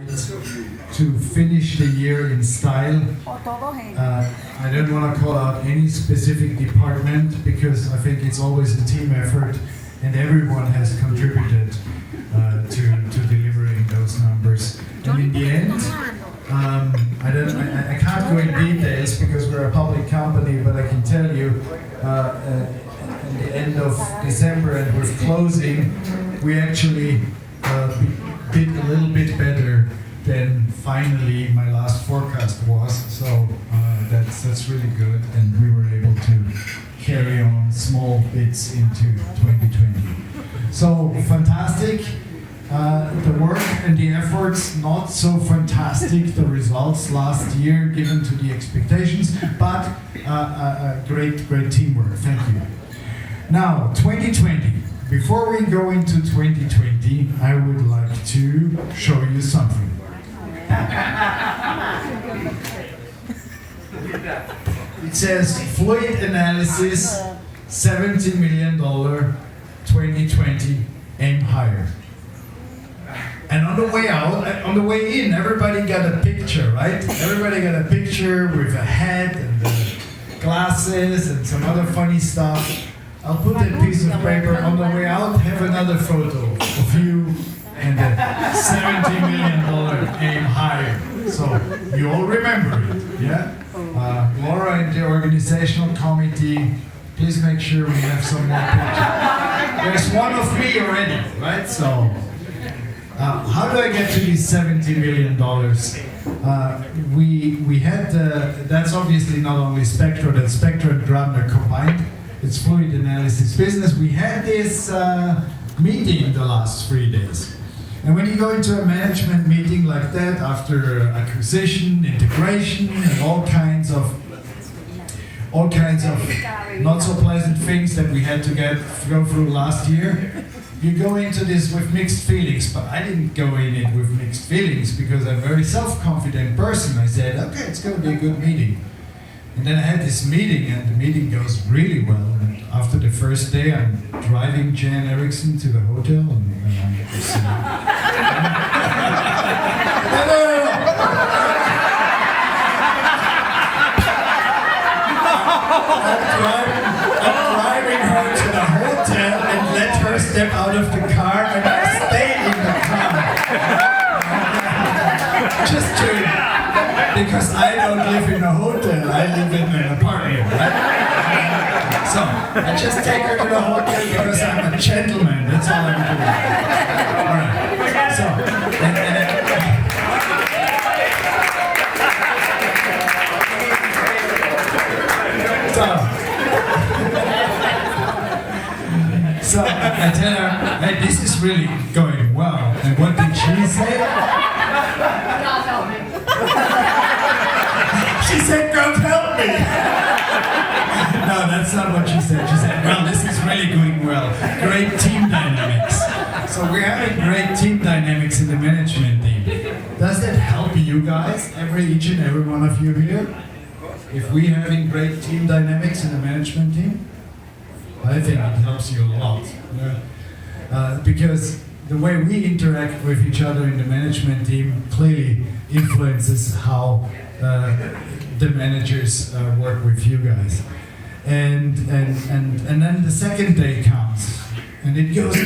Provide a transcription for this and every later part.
to finish the year in style. I don't want to call out any specific department because I think it's always a team effort and everyone has contributed to delivering those numbers. And in the end, I can't go in details because we're a public company, but I can tell you at the end of December and with closing, we actually did a little bit better than finally my last forecast was. So that's really good, and we were able to carry on small bits into 2020. So fantastic. The work and the efforts, not so fantastic, the results last year given to the expectations, but great teamwork, thank you. Now, 2020. Before we go into 2020, I would like to show you something. It says Fluid Analysis, $70 million, 2020, aim higher. And on the way out, on the way in, everybody got a picture, right? Everybody got a picture with a hat and glasses and some other funny stuff. I'll put that piece of paper on the way out, have another photo of you and the $70 million aim higher. So you all remember it, yeah? Laura and the organizational committee, please make sure we have some more pictures. There's one of me already, right? So how do I get to these $70 million? We had, that's obviously not only Spectro, that's Spectro and Grabner combined. It's fluid analysis business. We had this meeting the last 3 days. And when you go into a management meeting like that, after acquisition, integration, and all kinds of not so pleasant things that we had to go through last year, you go into this with mixed feelings. But I didn't go in it with mixed feelings because I'm a very self-confident person. I said, okay, it's going to be a good meeting. And then I had this meeting, and the meeting goes really well. And after the first day, I'm driving Jan Erickson to the hotel, and I'm driving her to the hotel and let her step out of the car, and I stay in the car. Just to... Because I don't live in a hotel, I live in an apartment, right? So, I just take her to the hotel because I'm a gentleman, that's all I'm doing. Alright, so I tell her, hey, this is really going well. And what did she say? She said, "God help me." No, that's not what she said. She said, well, this is really going well. Great team dynamics. So we're having great team dynamics in the management team. Does that help you guys, each and every one of you here? If we're having great team dynamics in the management team? I think it helps you a lot. Yeah? Because the way we interact with each other in the management team clearly influences how the managers work with you guys. And then the second day comes, and it goes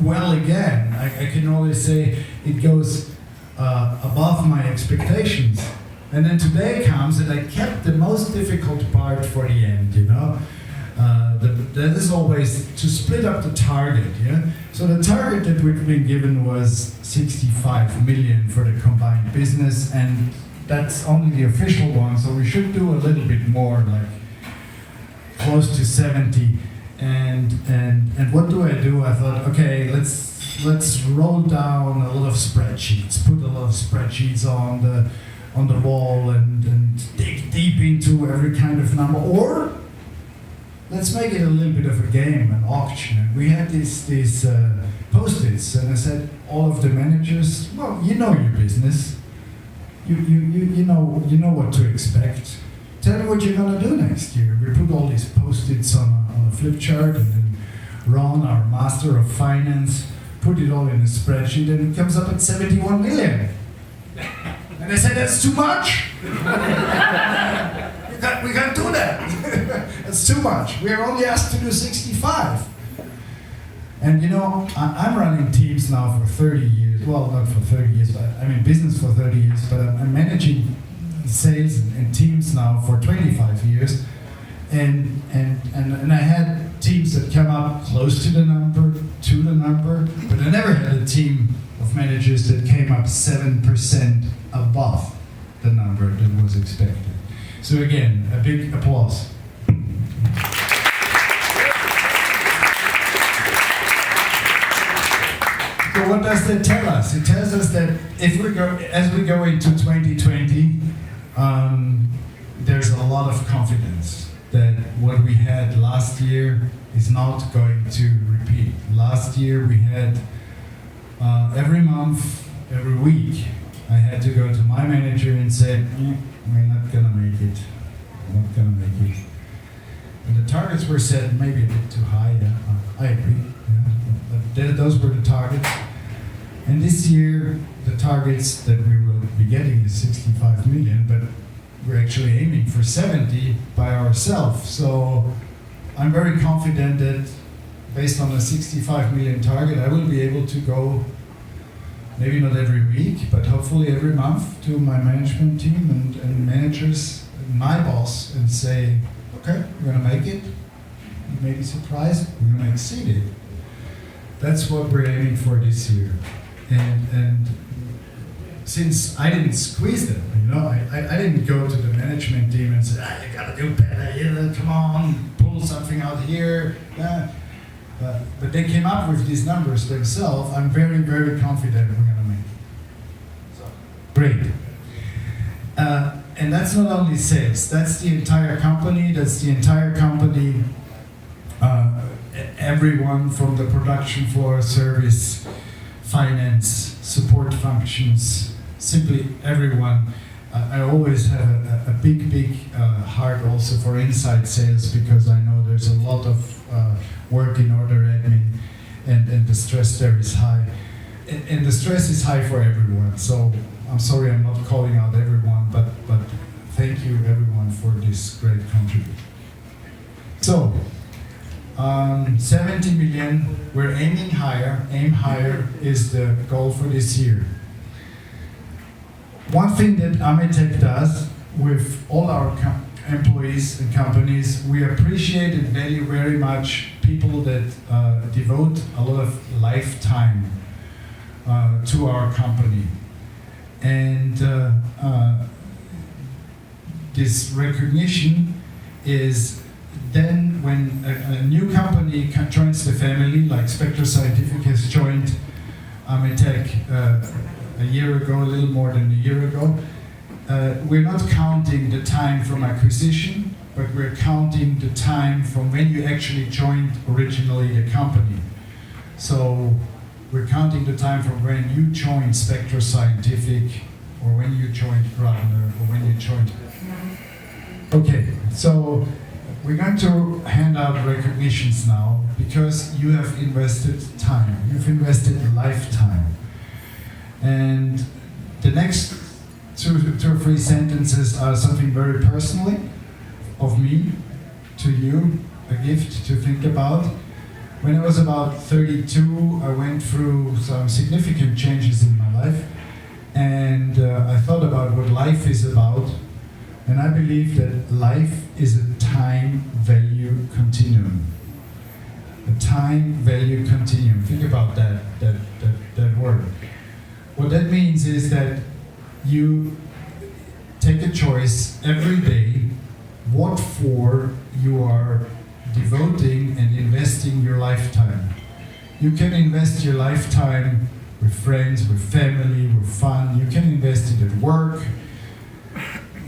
well again. I can always say it goes above my expectations. And then today comes, and I kept the most difficult part for the end, you know? That is always to split up the target, yeah? So the target that we've been given was 65 million for the combined business, and that's only the official one, so we should do a little bit more, like close to 70. And what do? I thought, okay, let's roll down a lot of spreadsheets, put a lot of spreadsheets on the wall and dig deep into every kind of number, or let's make it a little bit of a game, an auction. And we had these post-its, and I said, all of the managers, well, you know your business. You know what to expect. Tell me what you're gonna do next year. We put all these post-its on a flip chart, and then Ron, our master of finance, put it all in a spreadsheet, and it comes up at 71 million. And they said, that's too much. we can't do that. That's too much. We are only asked to do 65. And you know, I'm running teams now for 30 years. Well, not for 30 years, but I mean business for 30 years, but I'm managing sales and teams now for 25 years. And I had teams that come up close to the number, but I never had a team of managers that came up 7% above the number that was expected. So again, a big applause. So what does that tell us? It tells us that as we go into 2020, there's a lot of confidence that what we had last year is not going to repeat. Last year we had every month, every week, I had to go to my manager and say, we're not gonna make it. Not gonna make it. And the targets were set maybe a bit too high. Yeah, I agree. Yeah. But those were the targets. And this year, the targets that we will be getting is 65 million, but we're actually aiming for 70 by ourselves. So I'm very confident that based on a 65 million target, I will be able to go, maybe not every week, but hopefully every month to my management team and managers, and my boss, and say, okay, we're gonna make it. You may be surprised, we're gonna exceed it. That's what we're aiming for this year. And since I didn't squeeze them, you know, I didn't go to the management team and say, you gotta do better, come on, pull something out here. But they came up with these numbers themselves. I'm very, very confident we're gonna make it. So, great. And that's not only sales, that's the entire company, everyone from the production floor, service, finance, support functions, simply everyone. I always have a big heart also for inside sales, because I know there's a lot of work in order admin, and the stress there is high. And the stress is high for everyone, so I'm sorry I'm not calling out everyone, but thank you everyone for this great contribution. So, 70 million, we're aiming higher. Aim higher is the goal for this year. One thing that Amitec does with all our employees and companies, we appreciate and value very much people that devote a lot of lifetime to our company. And this recognition is then when a new company joins the family, like Spectro Scientific has joined Amitec a year ago, a little more than a year ago, we're not counting the time from acquisition, but we're counting the time from when you actually joined originally the company. So we're counting the time from when you joined Spectro Scientific, or when you joined Grabner, or when you joined... Okay, so we're going to hand out recognitions now, because you have invested time, you've invested a lifetime. And the next two or three sentences are something very personally of me to you, a gift to think about. When I was about 32, I went through some significant changes in my life, and I thought about what life is about, and I believe that life is a time value continuum. A time value continuum. Think about that word. What that means is that you take a choice every day what for you are devoting and investing your lifetime. You can invest your lifetime with friends, with family, with fun. You can invest it at work.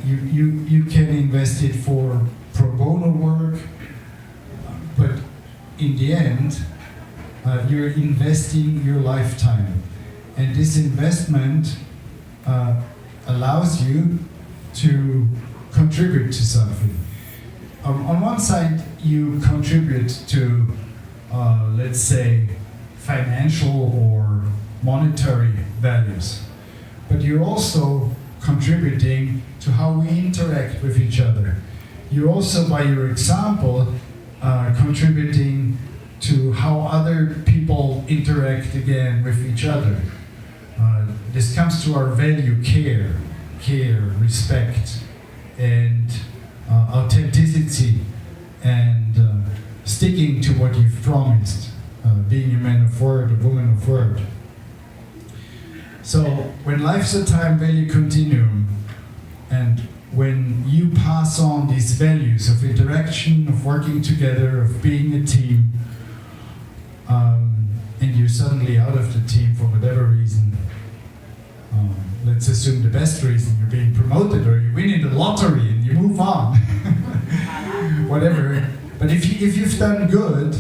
You can invest it for pro bono work. But in the end, you're investing your lifetime. And this investment allows you to contribute to something. On one side, you contribute to, let's say, financial or monetary values, but you're also contributing to how we interact with each other. You're also, by your example, contributing to how other people interact again with each other. This comes to our value care, respect, and authenticity, and sticking to what you've promised, being a man of word, a woman of word. So when life's a time value continuum, and when you pass on these values of interaction, of working together, of being a team, and you're suddenly out of the team for whatever reason, let's assume the best reason, you're being promoted or you win in the lottery and you move on, whatever. But if you've done good,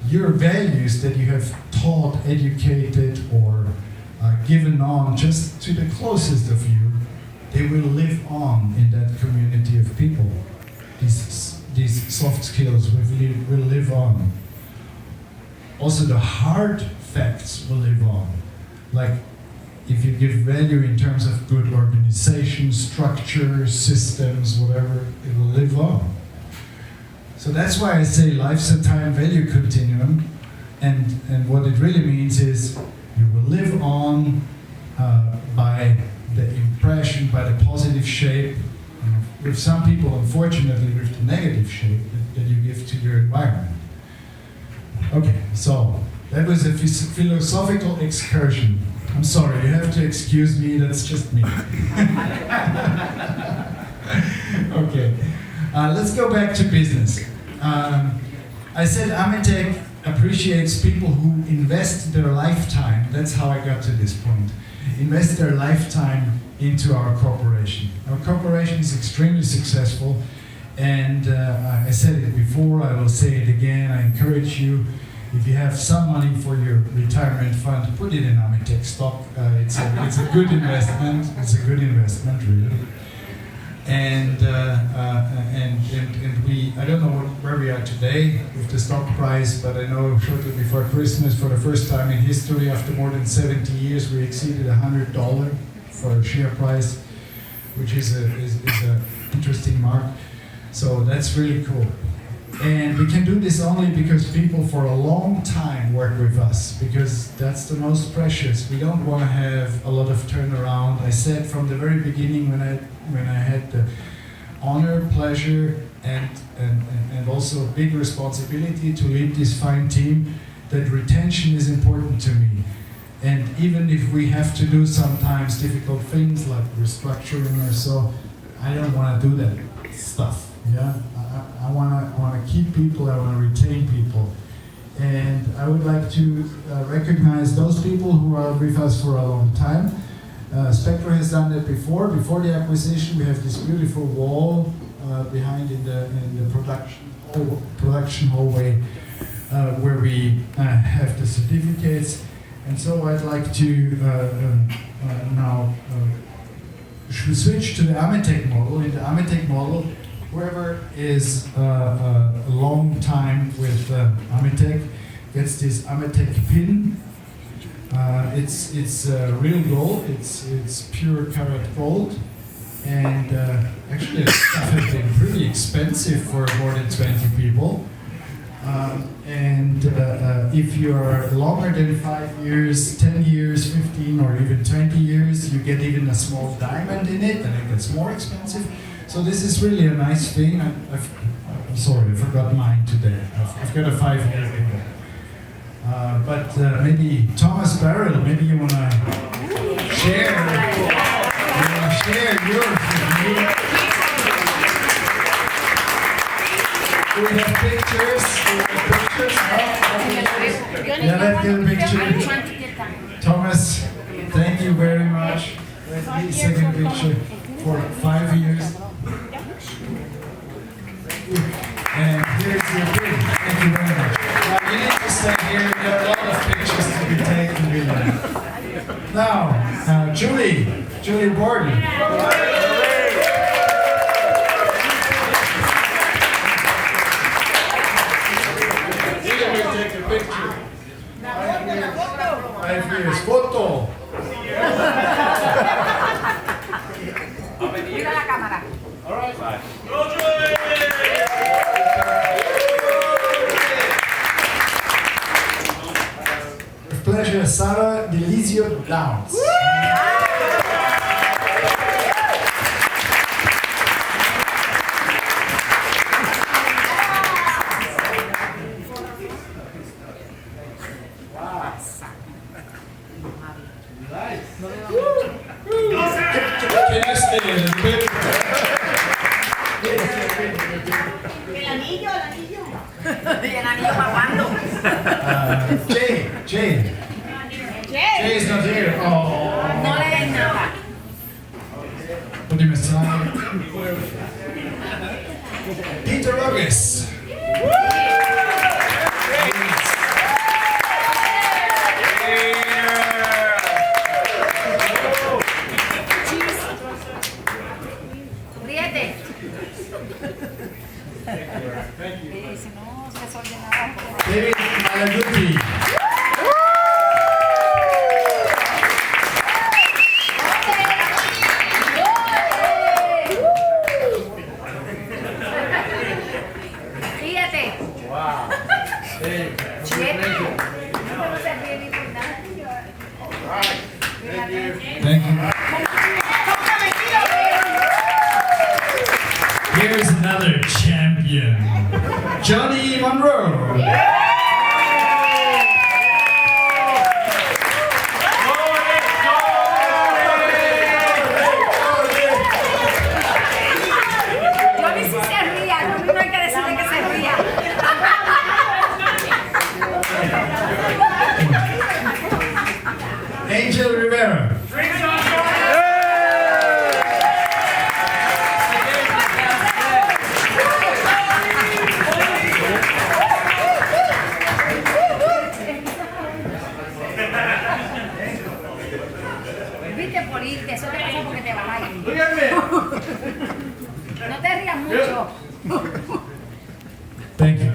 your values that you have taught, educated, or given on just to the closest of you, they will live on in that community of people. These soft skills will live on. Also, the hard facts will live on. Like, if you give value in terms of good organization, structure, systems, whatever, it will live on. So that's why I say life's a time value continuum, and what it really means is you will live on by the impression, by the positive shape, with some people, unfortunately, with the negative shape that you give to your environment. Okay, so that was a philosophical excursion. I'm sorry, you have to excuse me, that's just me. Okay, let's go back to business. I said Amitec appreciates people who invest their lifetime, that's how I got to this point, invest their lifetime into our corporation. Our corporation is extremely successful, and I said it before, I will say it again, I encourage you, if you have some money for your retirement fund, put it in Amitec stock. It's a good investment. It's a good investment, really. And we, I don't know where we are today with the stock price, but I know shortly before Christmas, for the first time in history, after more than 70 years, we exceeded $100 for a share price, which is a interesting mark. So that's really cool. And we can do this only because people for a long time work with us, because that's the most precious. We don't want to have a lot of turnaround. I said from the very beginning when I had the honor, pleasure, and also big responsibility to lead this fine team, that retention is important to me. And even if we have to do sometimes difficult things like restructuring or so, I don't want to do that stuff. Yeah, I want to keep people. I want to retain people, and I would like to recognize those people who are with us for a long time. Spectro has done that before. Before the acquisition, we have this beautiful wall behind in the production hallway where we have the certificates. And so I'd like to now switch to the Amitec model. In the Amitec model, whoever is a long time with Amitec gets this Amitec pin. It's real gold. It's pure carat gold, and actually the stuff has been pretty expensive for more than 20 people. And if you're longer than 5 years, 10 years, 15, or even 20 years, you get even a small diamond in it, and it gets more expensive. So this is really a nice thing. I'm sorry, I forgot mine today. I've got a 5-year thing. But maybe Thomas Barrel, maybe you want to share yours with me. Do we have pictures? Yeah, let's get a picture. Thomas, thank you very much. Let's get a second picture for 5 years. And here's your pin. Thank you very much. Now, you need to stand here. There are a lot of pictures to be taken with you. Now, Julie Borden. Take a picture. 5 years. Photo. Lounge. ¿Quién es El anillo. Y el anillo para cuándo. Jay is not here. Oh. No le den nada. Put him aside. Peter Rogers. Ríete. David Malaguti. Ríete. Wow. Hey, Thank you. Here's another champion, Johnny Monroe. Johnny sí se ría, Johnny no hay que decirle que se ría. Angel Rivera. Viste por irte, eso te pasa porque te vas a ir. No te rías mucho. Thank you.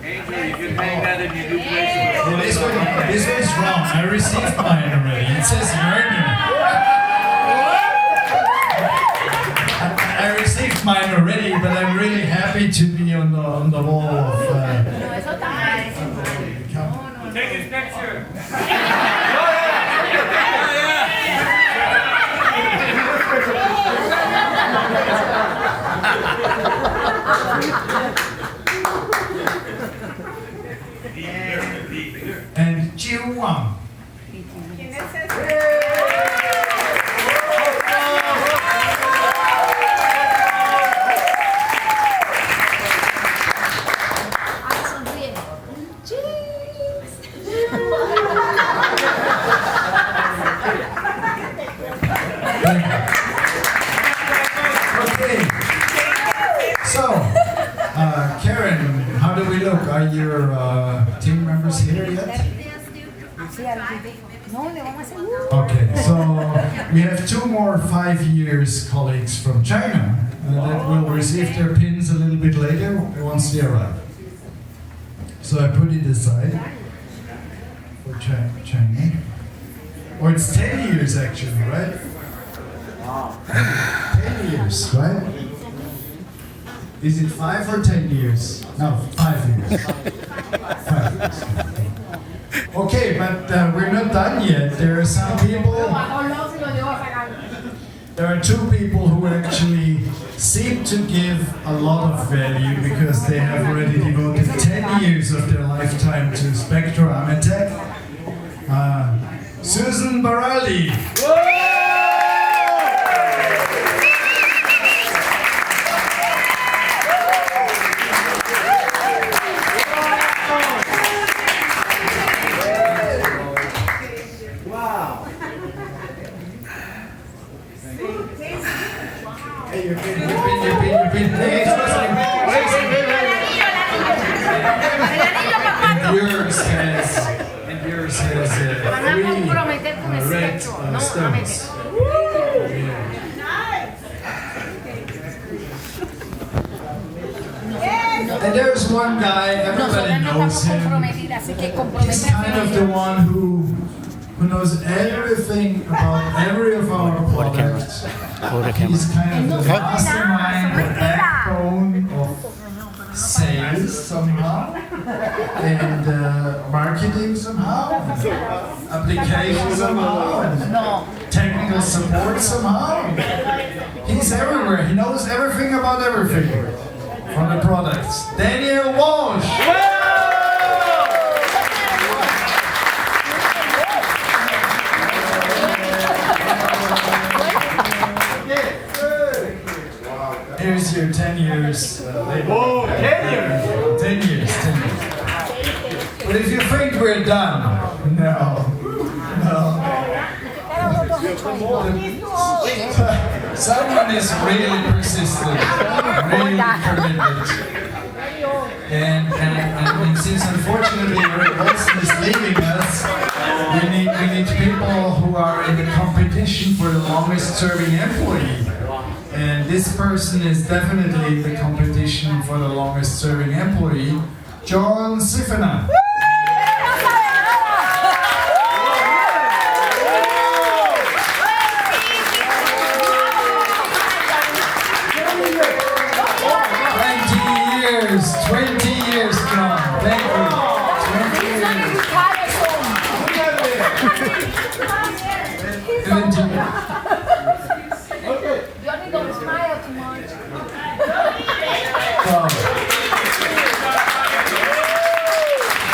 Angel, you can hang that in your new place. Well, this one is wrong. I received mine already. It says learner. I received mine already, but I'm really happy to be on the wall of. No, eso está mal. Take his picture. And Jiu Wang. Ay, sonríe. Okay. So, Karen, how do we look? Are your team members here yet? No, le vamos a hacer. Okay, so we have two more 5 years colleagues from China that will receive their pins a little bit later once they arrive. So I put it aside for China. Or it's 10 years actually, right? Wow. 10 years, right? Is it 5 or 10 years? No, 5 years. 5 years. Okay, but we're not done yet. There are some people. There are two people who actually seem to give a lot of value because they have already devoted 10 years of their lifetime to Spectro Ametec. Susan Barali. Hey, you've been. Hey, and yours has Van a comprometer con el red sexo. No, stones. And there's one guy, everybody knows him. He's kind of the one who knows everything about every of our products. He's kind of the mastermind, the backbone of sales. sales somehow, and marketing somehow, and application somehow, and technical support somehow. He's everywhere. He knows everything about everything from the products. Daniel Walsh. Here's your 10 years labor. Whoa, 10 years! 10 years, 10 years. But if you think we're done, no. Someone is really persistent, really committed. And since unfortunately Eric Olsen is leaving us, we need people who are in the competition for the longest serving employee. And this person is definitely in the competition for the longest serving employee, John Sifena. Johnny, don't smile too much.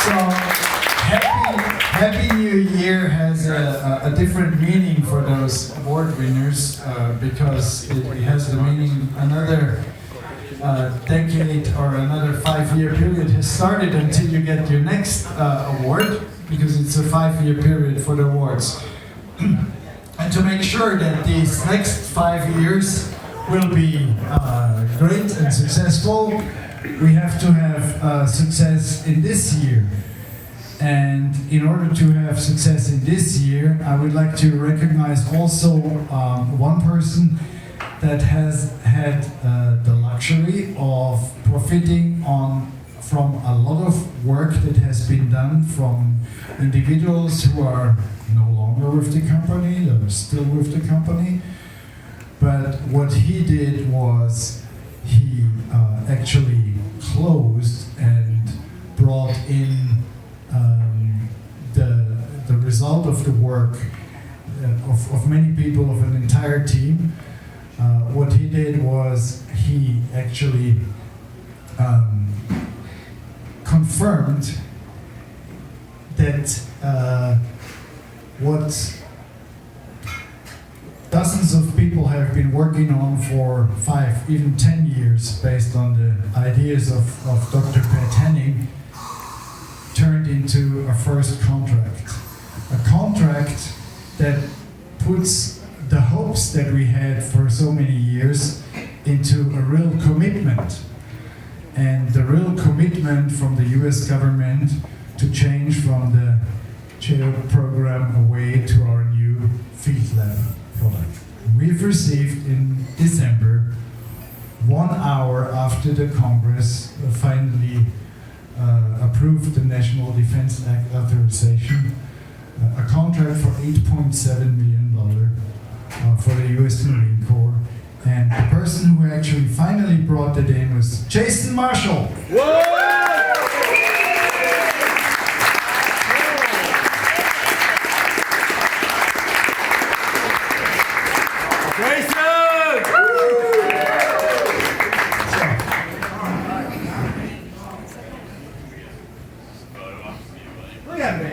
So Happy New Year has a different meaning for those award winners because it has the meaning another decade or another 5-year period has started until you get your next award, because it's a 5-year period for the awards. And to make sure that these next 5 years will be great and successful, we have to have success in this year. And in order to have success in this year, I would like to recognize also one person that has had the luxury of profiting from a lot of work that has been done from individuals who are no longer with the company, that are still with the company. But what he did was he actually closed and brought in the result of the work of many people, of an entire team. What he did was he actually confirmed that what dozens of people have been working on for 5, even 10 years based on the ideas of Dr. Pat Henning turned into a first contract. A contract that puts the hopes that we had for so many years into a real commitment. And the real commitment from the US government to change from the jail program away to our new field lab product. We've received in December, 1 hour after the Congress finally approved the National Defense Act authorization, a contract for $8.7 million for the US Marine Corps. And the person who actually finally brought it in was Jason Marshall. Whoa! Look at me.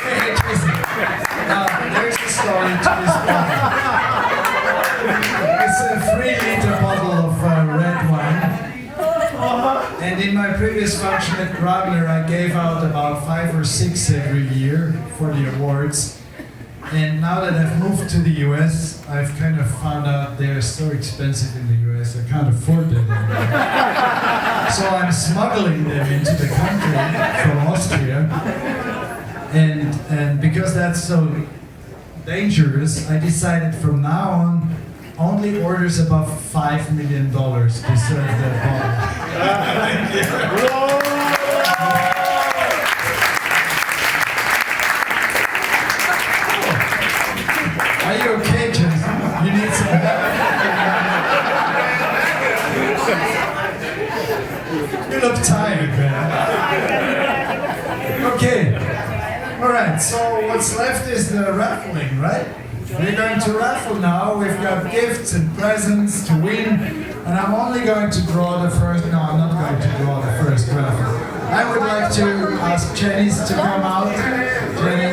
Hey, Jason. There's a story to this bottle. It's a 3-liter bottle of red wine. And in my previous function at Grabner, I gave out about 5 or 6 every year for the awards. And now that I've moved to the US, I've kind of found out they're so expensive in the US, I can't afford them anymore. So I'm smuggling them into the country from Austria. And because that's so dangerous, I decided from now on, only orders above $5 million to serve that bottle. Are you okay, Jason? You need some help? You look tired, man. Okay. All right, so what's left is the raffling, right? We're going to raffle now. We've got gifts and presents to win. And I'm only going to draw the first. No, I'm not going to draw the first raffle. I would like to ask Jenny to come out. Jenny